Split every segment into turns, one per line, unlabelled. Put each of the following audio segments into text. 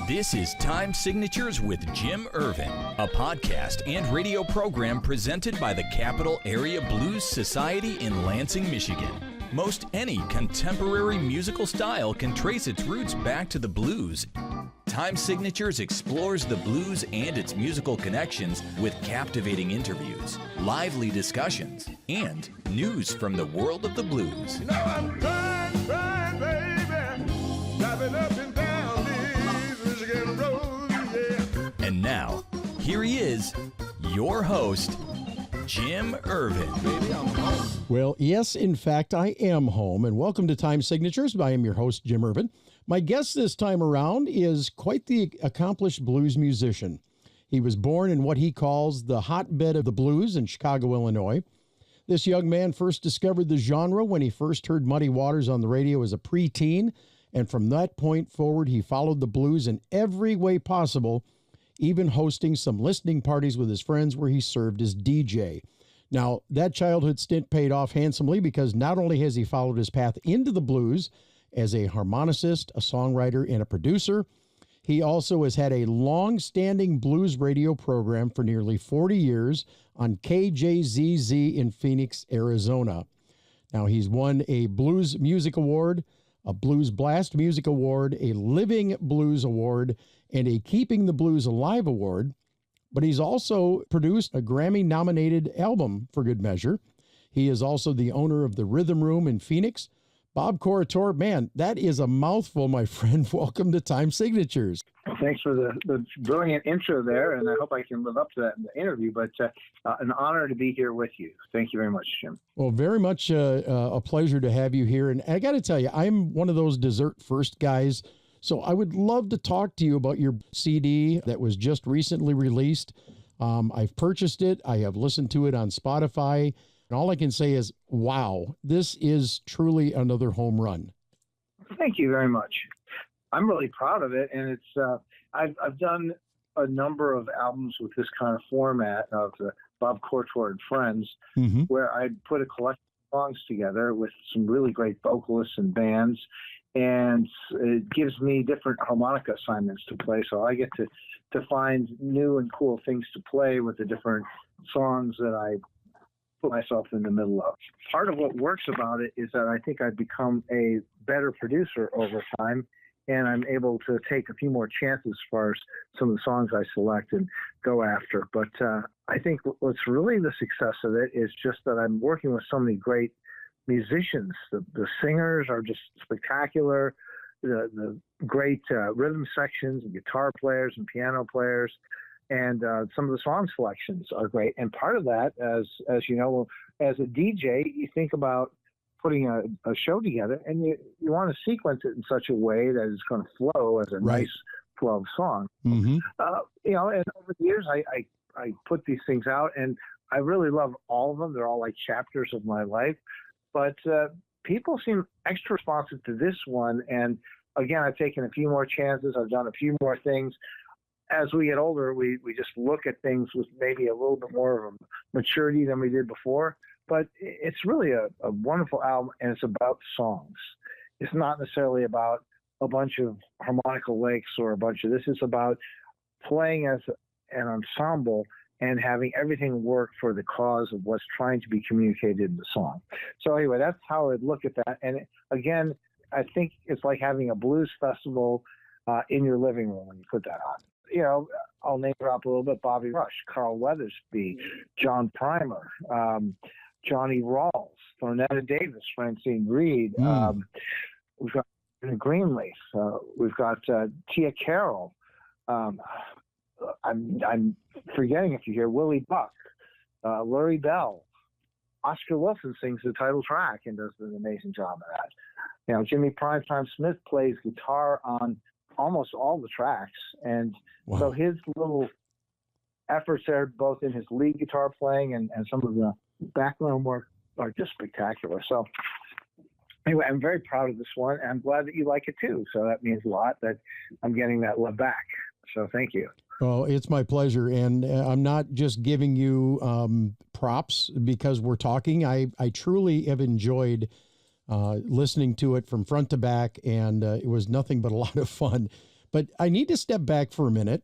This is Time Signatures with Jim Ervin, a podcast and radio program presented by the Capital Area Blues Society in Lansing, Michigan. Most any contemporary musical style can trace its roots back to the blues. Time Signatures explores the blues and its musical connections with captivating interviews, lively discussions, and news from the world of the blues.
You know, I'm trying, baby, driving up and down these Michigan roads, yeah.
And now, here he is, your host, Jim Ervin.
Baby, I'm home.
Well, yes, in fact, I am home, and welcome to Time Signatures. I am your host, Jim Ervin. My guest this time around is quite the accomplished blues musician. He was born in what he calls the hotbed of the blues in Chicago, Illinois. This young man first discovered the genre when he first heard Muddy Waters on the radio as a preteen, and from that point forward, he followed the blues in every way possible, even hosting some listening parties with his friends where he served as DJ. Now, that childhood stint paid off handsomely because not only has he followed his path into the blues as a harmonicist, a songwriter, and a producer, he also has had a long-standing blues radio program for nearly 40 years on KJZZ in Phoenix, Arizona. Now, he's won a Blues Music Award, a Blues Blast Music Award, a Living Blues Award, and a Keeping the Blues Alive Award. But he's also produced a Grammy-nominated album for good measure. He is also the owner of the Rhythm Room in Phoenix. Bob Corritore, man, that is a mouthful, my friend. Welcome to Time Signatures.
Well, thanks for the brilliant intro there, and I hope I can live up to that in the interview, but an honor to be here with you. Thank you very much, Jim.
Well, very much a pleasure to have you here. And I got to tell you, I'm one of those dessert first guys, so I would love to talk to you about your CD that was just recently released. I've purchased it. I have listened to it on Spotify. And all I can say is, wow, this is truly another home run.
Thank you very much. I'm really proud of it, and it's I've done a number of albums with this kind of format of the Bob Corritore and Friends, where I put a collection of songs together with some really great vocalists and bands, and it gives me different harmonica assignments to play, so I get to find new and cool things to play with the different songs that I put myself in the middle of. Part of what works about it is that I think I've become a better producer over time, and I'm able to take a few more chances as far as some of the songs I select and go after. But I think what's really the success of it is just that I'm working with so many great musicians. The singers are just spectacular. The great rhythm sections, and guitar players and piano players. And some of the song selections are great. And part of that, as you know, as a DJ, you think about putting a show together, and you want to sequence it in such a way that it's going to flow as a nice flow of song. And over the years, I put these things out, and I really love all of them. They're all like chapters of my life. But people seem extra responsive to this one. And again, I've taken a few more chances. I've done a few more things. As we get older, we just look at things with maybe a little bit more of a maturity than we did before. But it's really a wonderful album, and it's about songs. It's not necessarily about a bunch of harmonica licks or a bunch of this. It's about playing as an ensemble and having everything work for the cause of what's trying to be communicated in the song. So anyway, that's how I'd look at that. And again, I think it's like having a blues festival in your living room when you put that on. You know, I'll name drop a little bit: Bobby Rush, Carl Weathersby, John Primer, Johnny Rawls, Thornetta Davis, Francine Reed. We've got Greenleaf. We've got Tia Carroll. I'm forgetting if you hear Willie Buck, Lurie Bell. Oscar Wilson sings the title track and does an amazing job of that. You know, Jimmy Primetime Smith plays guitar on almost all the tracks, and so his little efforts there, both in his lead guitar playing and some of the background work, are just spectacular. So anyway, I'm very proud of this one, and I'm glad that you like it too. So that means a lot that I'm getting that love back. So thank you.
Oh, it's my pleasure. And I'm not just giving you props because we're talking. I truly have enjoyed listening to it from front to back, and it was nothing but a lot of fun. But I need to step back for a minute,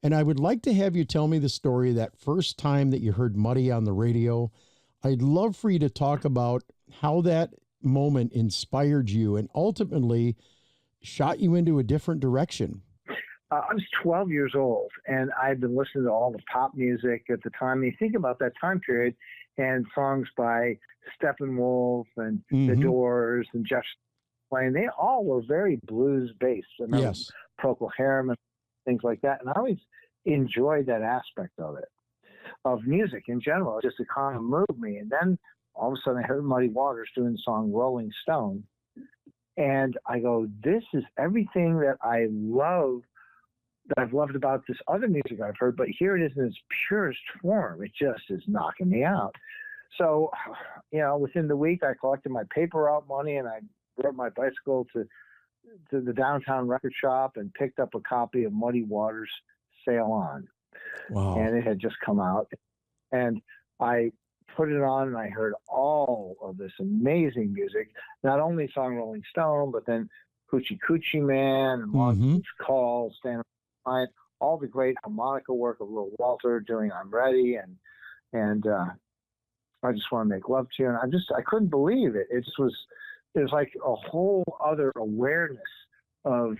and I would like to have you tell me the story of that first time that you heard Muddy on the radio. I'd love for you to talk about how that moment inspired you and ultimately shot you into a different direction.
I was 12 years old, and I'd been listening to all the pop music at the time. You think about that time period, and songs by Steppenwolf and The Doors and Jeff Lynne, they all were very blues-based. I remember Procol Harum and things like that, and I always enjoyed that aspect of it, of music in general. Just to kind of moved me. And then all of a sudden I heard Muddy Waters doing the song Rolling Stone, and I go, this is everything that I love, that I've loved about this other music I've heard, but here it is in its purest form. It just is knocking me out. So, within the week, I collected my paper route money, and I rode my bicycle to the downtown record shop and picked up a copy of Muddy Waters' Sail On.
Wow.
And it had just come out. And I put it on, and I heard all of this amazing music, not only the song Rolling Stone, but then Hoochie Coochie Man and Monsters Call, Stand Up, all the great harmonica work of Little Walter doing I'm Ready, and I Just Want to Make Love to You. And I couldn't believe it. It was like a whole other awareness of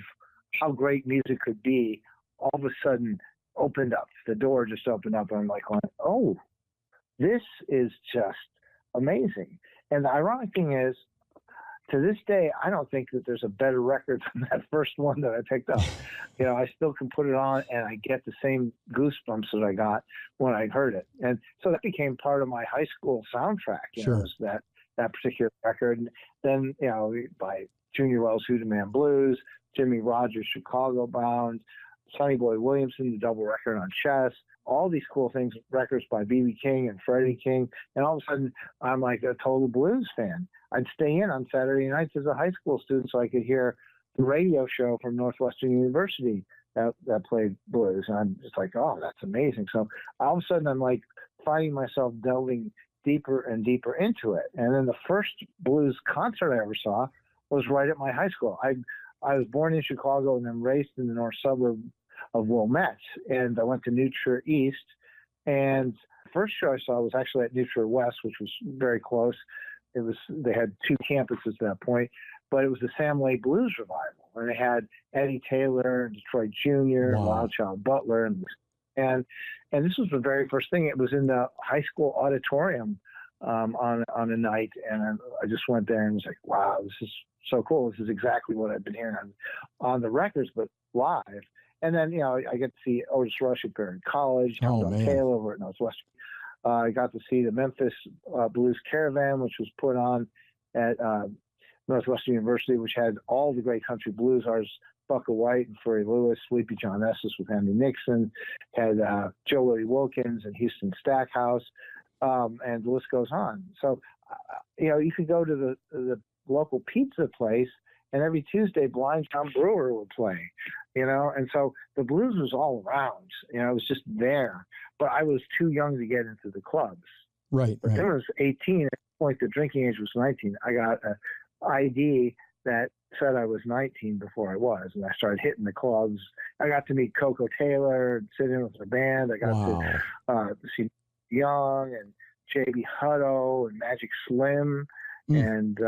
how great music could be all of a sudden opened up. The door just opened up, and I'm like, oh, this is just amazing. And the ironic thing is, to this day, I don't think that there's a better record than that first one that I picked up. I still can put it on, and I get the same goosebumps that I got when I heard it. And so that became part of my high school soundtrack, was that particular record. And then, by Junior Wells' Hoodoo Man Blues, Jimmy Rogers' Chicago Bound, Sonny Boy Williamson, the double record on Chess, all these cool things, records by B.B. King and Freddie King. And all of a sudden, I'm like a total blues fan. I'd stay in on Saturday nights as a high school student so I could hear the radio show from Northwestern University that played blues. And I'm just like, oh, that's amazing. So all of a sudden, I'm like finding myself delving deeper and deeper into it. And then the first blues concert I ever saw was right at my high school. I was born in Chicago and then raised in the north suburb of Wilmette. And I went to New Trier East. And the first show I saw was actually at New Trier West, which was very close. They had two campuses at that point, but it was the Sam Lay Blues Revival. And they had Eddie Taylor and Detroit Jr., Wild Child Butler. And this was the very first thing. It was in the high school auditorium on a night. And I just went there and was like, wow, this is so cool. This is exactly what I've been hearing on the records, but live. And then, I get to see Otis Rush at Barron College, Taylor over at Northwestern. I got to see the Memphis Blues Caravan, which was put on at Northwestern University, which had all the great country blues artists, Bucka White and Freddie Lewis, Sleepy John Estes with Henry Nixon, had Joe Willie Wilkins and Houston Stackhouse, and the list goes on. So, you could go to the local pizza place, and every Tuesday, Blind John Brewer would play, and so the blues was all around, it was just there, but I was too young to get into the clubs.
Right.
I was 18. At the point, the drinking age was 19. I got an ID that said I was 19 before I was, and I started hitting the clubs. I got to meet Coco Taylor, sit in with the band. I got to see Young and J.B. Hutto and Magic Slim and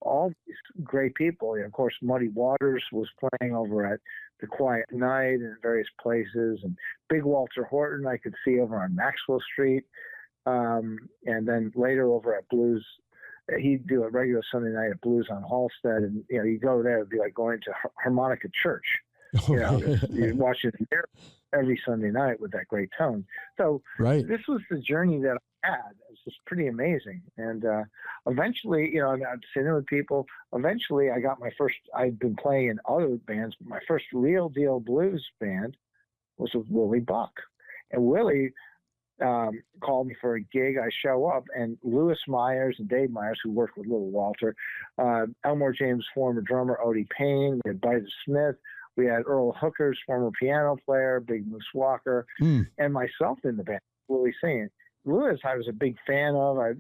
all these great people. Of course, Muddy Waters was playing over at the Quiet Night and various places, and Big Walter Horton I could see over on Maxwell Street, and then later over at Blues. He'd do a regular Sunday night at Blues on Halstead, and you go there, it'd be like going to Harmonica Church. You're watching there every Sunday night with that great tone. So this was the journey that I had. It was just pretty amazing. And eventually, I'm sitting with people. Eventually, I got my first. I'd been playing in other bands, but my first real deal blues band was with Willie Buck, and Willie called me for a gig. I show up, and Lewis Myers and Dave Myers, who worked with Little Walter, Elmore James' former drummer Odie Payne, we had Bida Smith, we had Earl Hooker's former piano player, Big Moose Walker, and myself in the band, Willie singing. Lewis, I was a big fan of. I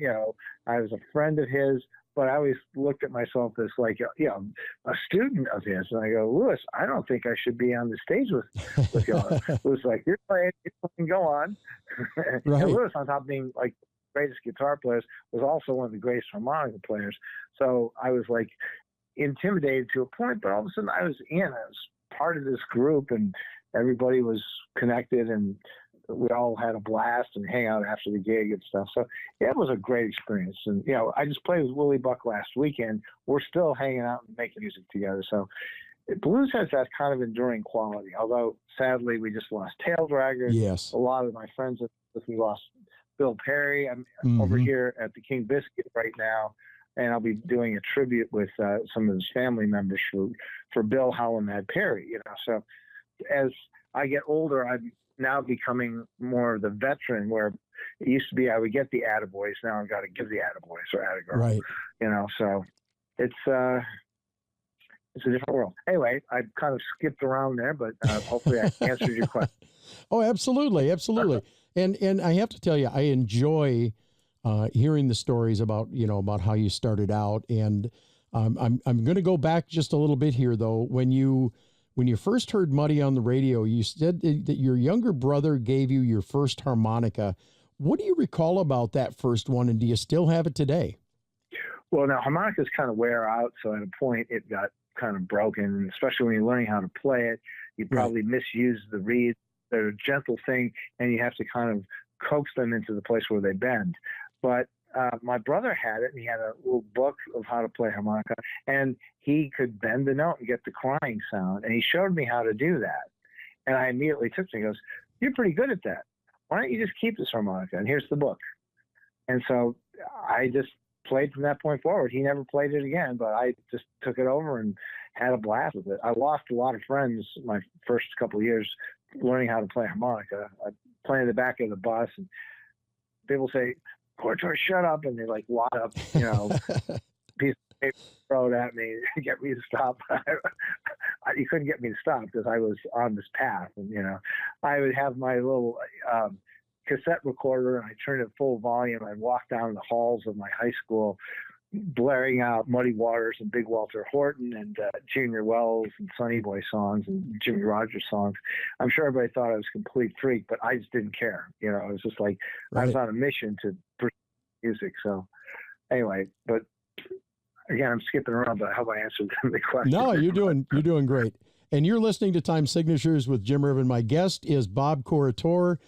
was a friend of his, but I always looked at myself as like, a student of his. And I go, Louis, I don't think I should be on the stage with y'all. It was like, you're playing, go on.
Right.
And Louis, on top of being like the greatest guitar players, was also one of the greatest harmonica players. So I was like intimidated to a point, but all of a sudden I was part of this group, and everybody was connected, and we all had a blast and hang out after the gig and stuff. So yeah, it was a great experience. And, I just played with Willie Buck last weekend. We're still hanging out and making music together. So blues has that kind of enduring quality, although sadly we just lost Tail Dragger.
Yes.
A lot of my friends with me lost Bill Perry. I'm over here at the King Biscuit right now, and I'll be doing a tribute with some of his family members for Bill Howland Perry, So as I get older, I'm now becoming more of the veteran, where it used to be I would get the attaboys. Now I've got to give the attaboys or attagirl.
Right.
So it's a different world. Anyway, I kind of skipped around there, but hopefully I answered your question.
Oh, absolutely. Absolutely. And I have to tell you, I enjoy hearing the stories about how you started out. And I'm going to go back just a little bit here, though. When you first heard Muddy on the radio, you said that your younger brother gave you your first harmonica. What do you recall about that first one, and do you still have it today?
Well, now harmonicas kind of wear out, so at a point it got kind of broken, especially when you're learning how to play it. You probably misuse the reeds. They're a gentle thing, and you have to kind of coax them into the place where they bend. But my brother had it, and he had a little book of how to play harmonica, and he could bend the note and get the crying sound, and he showed me how to do that. And I immediately took to him. He goes, "You're pretty good at that. Why don't you just keep this harmonica? And here's the book." And so I just played from that point forward. He never played it again, but I just took it over and had a blast with it. I lost a lot of friends my first couple of years learning how to play harmonica. I play in the back of the bus, and people say, "Corritore, shut up," and they like wad up, piece of paper, throw it at me, get me to stop. You couldn't get me to stop because I was on this path, and I would have my little cassette recorder, and I turned it full volume. I'd walk down the halls of my high school, blaring out Muddy Waters and Big Walter Horton and Junior Wells and Sonny Boy songs and Jimmy Rogers songs. I'm sure everybody thought I was a complete freak, but I just didn't care. It was just like I was on a mission to pursue music. So anyway, but again, I'm skipping around, but I hope I answered the question.
No, you're doing great. And you're listening to Time Signatures with Jim Ervin. My guest is Bob Corritore.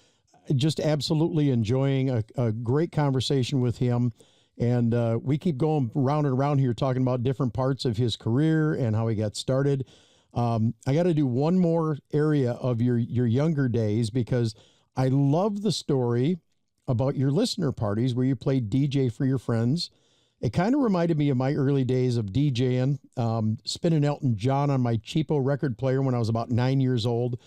Just absolutely enjoying a great conversation with him. And we keep going round and around here talking about different parts of his career and how he got started. I got to do one more area of your younger days, because I love the story about your listener parties where you played DJ for your friends. It kind of reminded me of my early days of DJing, spinning Elton John on my cheapo record player when I was about 9 years old.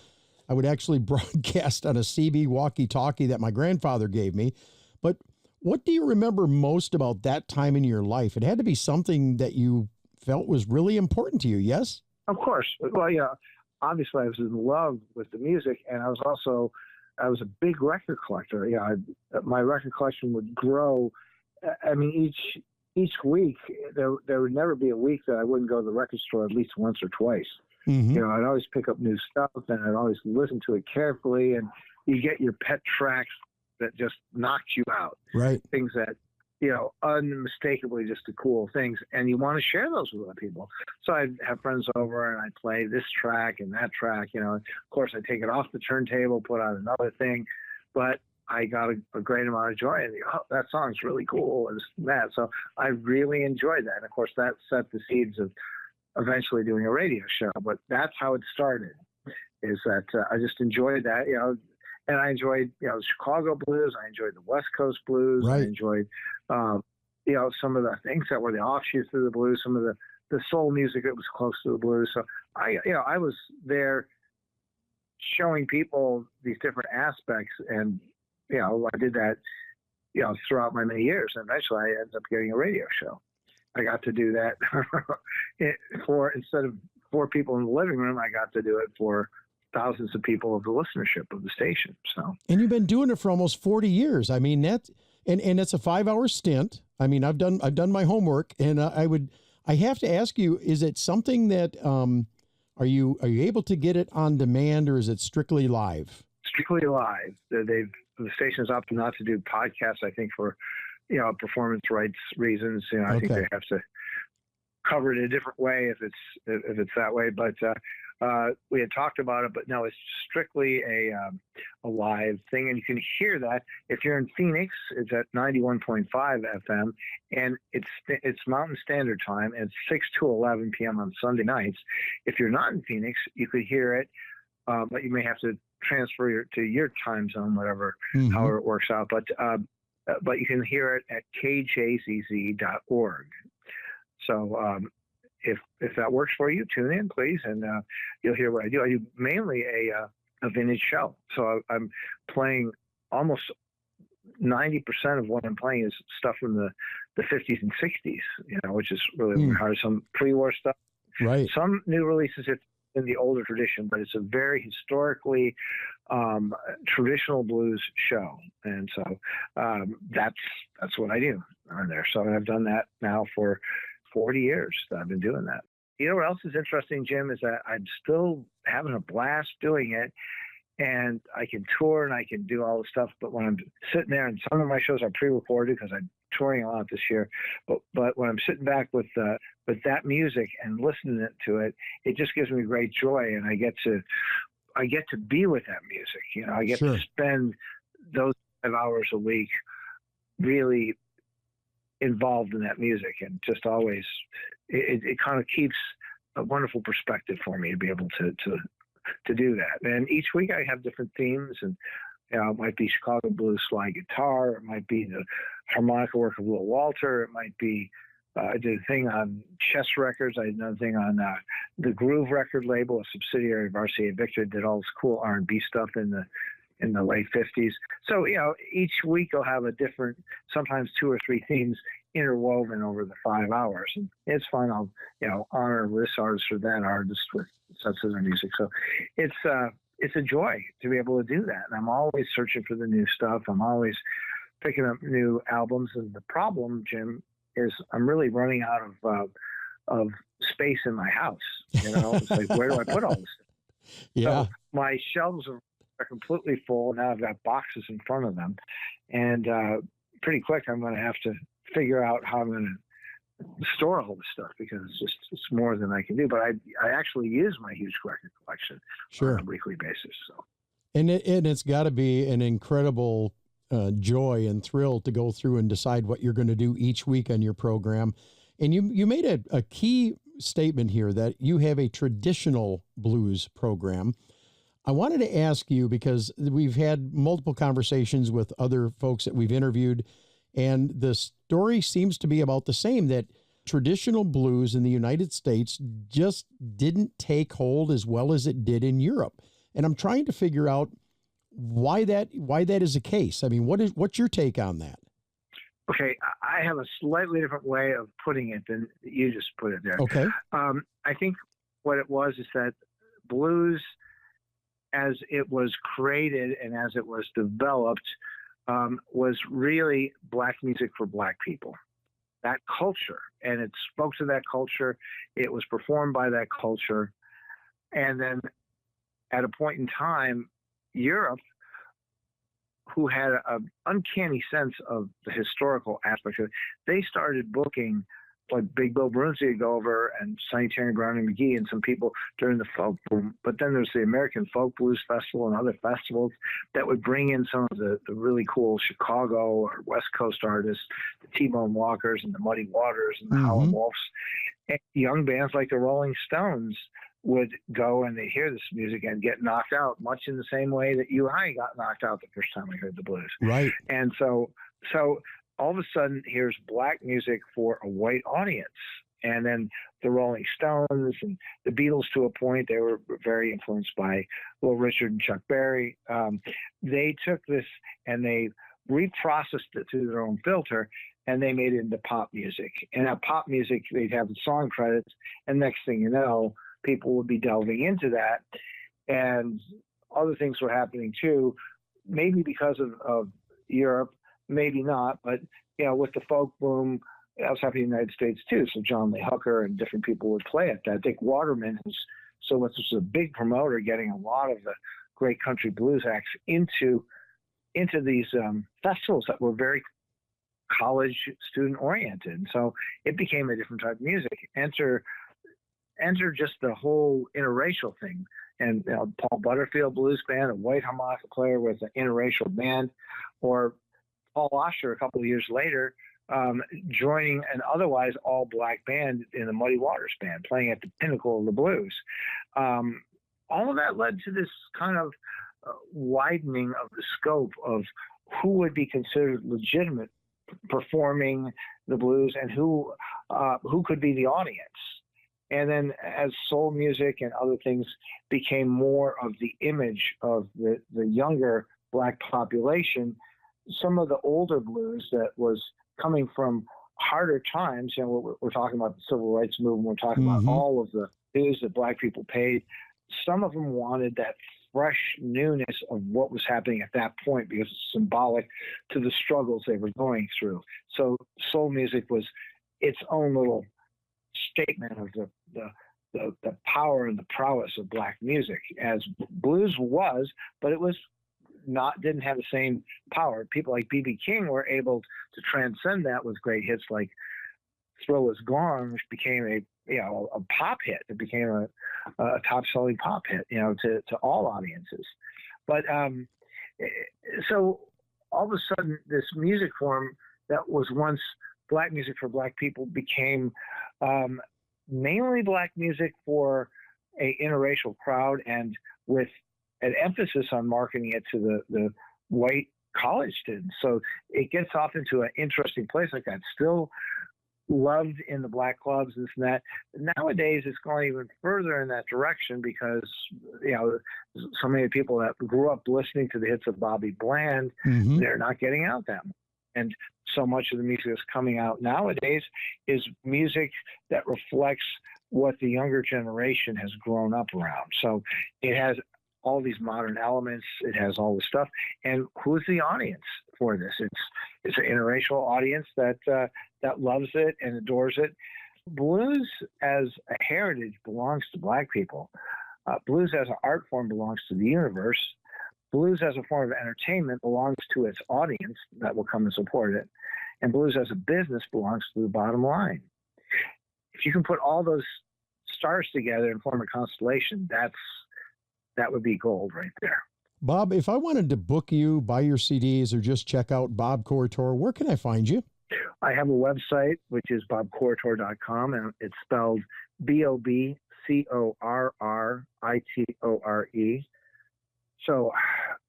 I would actually broadcast on a CB walkie-talkie that my grandfather gave me. But what do you remember most about that time in your life? It had to be something that you felt was really important to you, yes?
Of course. Well, obviously I was in love with the music, and I was a big record collector. My record collection would grow. I mean, each week, there would never be a week that I wouldn't go to the record store at least once or twice. Mm-hmm. I'd always pick up new stuff, and I'd always listen to it carefully, and you get your pet tracks that just knocked you out. Right. Things that, unmistakably just the cool things, and you want to share those with other people. So I'd have friends over, and I'd play this track and that track. Of course, I'd take it off the turntable, put on another thing, but I got a great amount of joy, and that song's really cool and that. So I really enjoyed that. And of course, that set the seeds of eventually doing a radio show. But that's how it started, is that I just enjoyed that, and I enjoyed, the Chicago blues. I enjoyed the West Coast blues. Right. I enjoyed, some of the things that were the offshoots of the blues, some of the soul music that was close to the blues. So I was there showing people these different aspects, and I did that, throughout my many years. And eventually I ended up getting a radio show. I got to do that instead of 4 people in the living room, I got to do it for thousands of people of the listenership of the station. So, and
you've been doing it for almost 40 years. I mean, and it's a 5-hour stint. I mean, I've done my homework, and I have to ask you, is it something that, are you able to get it on demand, or is it strictly live?
Strictly live. The station's opted not to do podcasts, I think, for, performance rights reasons. I think they have to cover it a different way if it's that way. But we had talked about it, but no, it's strictly a live thing, and you can hear that if you're in Phoenix. It's at 91.5 FM, and it's Mountain Standard Time, and it's 6 to 11 p.m. on Sunday nights. If you're not in Phoenix, you could hear it, but you may have to transfer to your time zone, whatever, however it works out. But you can hear it at kjzz.org. So if that works for you, tune in, please, and you'll hear what I do. I do mainly a vintage show. So I'm playing almost 90% of what I'm playing is stuff from the 50s and 60s, which is really hard. Some pre-war stuff.
Right. Some
new releases in the older tradition, but it's a very historically traditional blues show. And so that's what I do on there. So I've done that now for 40 years that I've been doing that. You know what else is interesting, Jim, is that I'm still having a blast doing it, and I can tour and I can do all the stuff. But when I'm sitting there, and some of my shows are pre-recorded because I'm touring a lot this year, but when I'm sitting back with that music and listening to it, it just gives me great joy, and I get to be with that music. I get to spend those 5 hours a week really involved in that music, and just always it kind of keeps a wonderful perspective for me to be able to do that. And each week I have different themes, and it might be Chicago blues slide guitar, it might be the harmonica work of Will Walter, it might be I did a thing on Chess Records, I did another thing on the Groove record label, a subsidiary of RCA Victor, did all this cool R&B stuff in the late 50s. So, each week I'll have a different, sometimes 2 or 3 themes interwoven over the 5 hours. And it's fun. I'll, honor this artist or that artist with such of their music. So it's a joy to be able to do that. And I'm always searching for the new stuff. I'm always picking up new albums. And the problem, Jim, is I'm really running out of space in my house. It's like, where do I put all this stuff?
Yeah.
So my shelves are completely full. Now I've got boxes in front of them, and pretty quick I'm going to have to figure out how I'm going to store all this stuff, because it's more than I can do. But I actually use my huge record collection on a weekly basis. So,
and it's got to be an incredible joy and thrill to go through and decide what you're going to do each week on your program. And you made a key statement here that you have a traditional blues program. I wanted to ask you, because we've had multiple conversations with other folks that we've interviewed, and the story seems to be about the same, that traditional blues in the United States just didn't take hold as well as it did in Europe. And I'm trying to figure out why that is the case. I mean, what's your take on that?
Okay, I have a slightly different way of putting it than you just put it there.
Okay.
I think what it was is that blues, as it was created and as it was developed, was really black music for black people. That culture, and it spoke to that culture. It was performed by that culture. And then at a point in time, Europe, who had an uncanny sense of the historical aspect of it, they started booking like Big Bill Brunswick go over and Sonny Terry Brown and McGee and some people during the folk boom. But then there's the American Folk Blues Festival and other festivals that would bring in some of the really cool Chicago or West Coast artists, the T-Bone Walkers and the Muddy Waters and the Howlin' Wolves. And young bands like the Rolling Stones would go and they hear this music and get knocked out, much in the same way that you and I got knocked out the first time we heard the blues.
Right.
And so all of a sudden, here's black music for a white audience. And then the Rolling Stones and the Beatles, to a point, they were very influenced by Little Richard and Chuck Berry. They took this and they reprocessed it through their own filter, and they made it into pop music. And that pop music, they'd have the song credits, and next thing you know, people would be delving into that. And other things were happening too, maybe because of Europe, maybe not, but with the folk boom, that was happening in the United States too. So John Lee Hooker and different people would play at that. Dick Waterman, was a big promoter, getting a lot of the great country blues acts into these festivals that were very college student oriented. And so it became a different type of music. Enter just the whole interracial thing. And Paul Butterfield Blues Band, a white harmonica player with an interracial band, or Paul Osher a couple of years later joining an otherwise all black band in the Muddy Waters Band, playing at the pinnacle of the blues. All of that led to this kind of widening of the scope of who would be considered legitimate performing the blues and who could be the audience. And then as soul music and other things became more of the image of the younger black population, some of the older blues that was coming from harder times, we're talking about the civil rights movement, we're talking about all of the dues that black people paid. Some of them wanted that fresh newness of what was happening at that point because it's symbolic to the struggles they were going through. So soul music was its own little statement of the power and the prowess of black music, as blues was, but it was didn't have the same power. People like B.B. King were able to transcend that with great hits like Thrill Is Gone, which became a pop hit. It became a top-selling pop hit, to all audiences. But so all of a sudden, this music form that was once black music for black people became mainly black music for a interracial crowd, and with an emphasis on marketing it to the white college students. So it gets off into an interesting place like that. Still loved in the black clubs, this and that. Nowadays, it's going even further in that direction because, so many people that grew up listening to the hits of Bobby Bland, they're not getting out that much. And so much of the music that's coming out nowadays is music that reflects what the younger generation has grown up around. So it has all these modern elements. It has all this stuff. And who's the audience for this? It's an interracial audience that loves it and adores it. Blues as a heritage belongs to black people. Blues as an art form belongs to the universe. Blues as a form of entertainment belongs to its audience that will come and support it. And blues as a business belongs to the bottom line. If you can put all those stars together and form a constellation, that would be gold right there.
Bob, if I wanted to book you, buy your CDs, or just check out Bob Corritore, where can I find you?
I have a website, which is bobcorritore.com, and it's spelled BOBCORRITORE. So,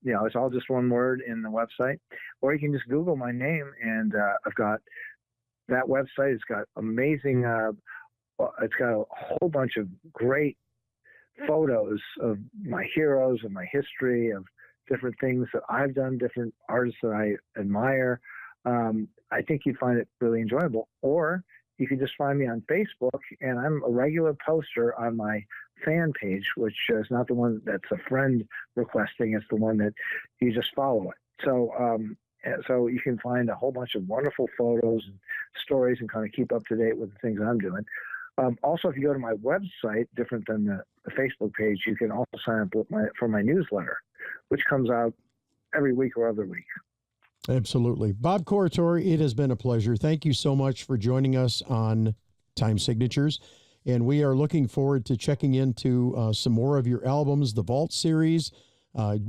it's all just one word in the website. Or you can just Google my name, and I've got that website. It's got amazing, it's got a whole bunch of great photos of my heroes and my history of different things that I've done, different artists that I admire. I think you'd find it really enjoyable. Or you can just find me on Facebook, and I'm a regular poster on my fan page, which is not the one that's a friend requesting. It's the one that you just follow it. So you can find a whole bunch of wonderful photos and stories and kind of keep up to date with the things I'm doing. Also, if you go to my website, different than the Facebook page, you can also sign up for my newsletter, which comes out every week or other week.
Absolutely. Bob Corritore, it has been a pleasure. Thank you so much for joining us on Time Signatures. And we are looking forward to checking into some more of your albums, the Vault series.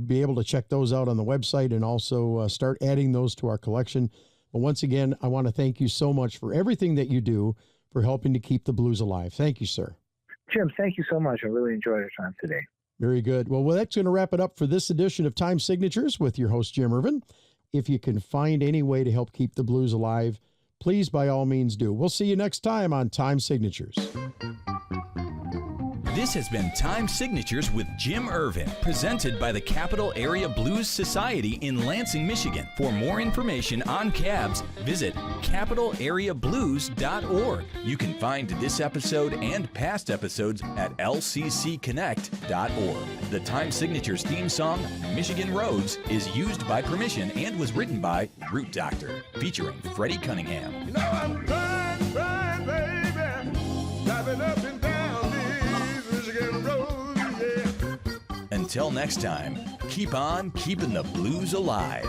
Be able to check those out on the website and also start adding those to our collection. But once again, I want to thank you so much for everything that you do for helping to keep the blues alive. Thank you, sir.
Jim, thank you so much. I really enjoyed our time today.
Very good. Well, that's going to wrap it up for this edition of Time Signatures with your host, Jim Ervin. If you can find any way to help keep the blues alive, please, by all means, do. We'll see you next time on Time Signatures.
This has been Time Signatures with Jim Ervin, presented by the Capital Area Blues Society in Lansing, Michigan. For more information on cabs, visit capitalareablues.org. You can find this episode and past episodes at lcconnect.org. The Time Signatures theme song, Michigan Roads, is used by permission and was written by Root Doctor, featuring Freddie Cunningham.
You know I'm trying, baby, driving up and down these Michigan roads, yeah.
Until next time, keep on keeping the blues alive.